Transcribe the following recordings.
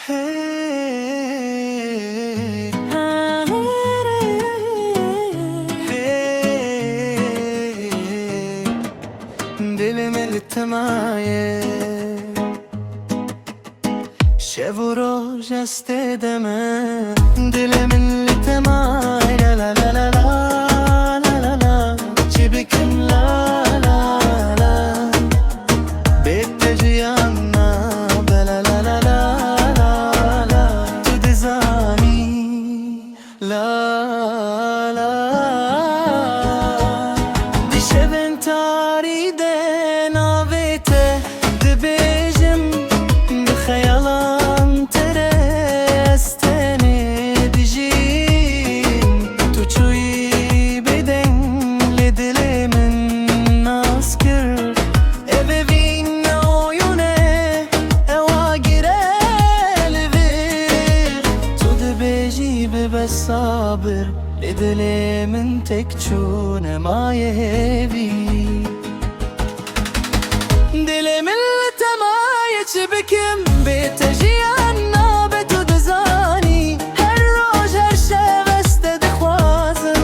Hey, hey, دلم اللي تمايه شب و روز است دمه دلم اللي تمايه لا لا لا لا لا لا لا چی بکن لا لا لا بتجیانا بلا لا لا لا لا لا تو دزانی لا لا دی شبن تاری ده ناویته دبیجم بخیالم ترستنی دیجیم تو چوی بدن لدلمن ناز کرد ebevin oyune eva girel ver tu de beji be sabır edelemin tek çune mayevi dilimin temaye çibikim bitejiyanna betu dizani her roj her şeveste de khwazim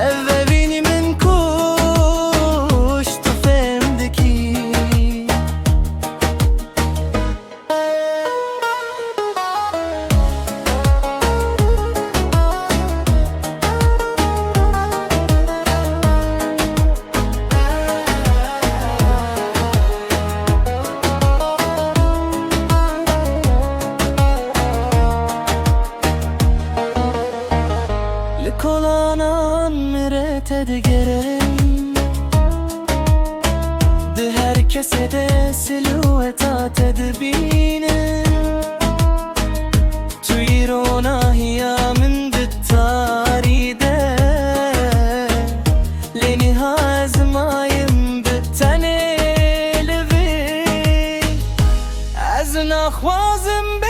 evvini min kuş tu femdeki Likolanan mirete de gerem de herkese de silüeta tedbine tu irona hiya min bittaride leni hazmayim bitane levi az nakhwazim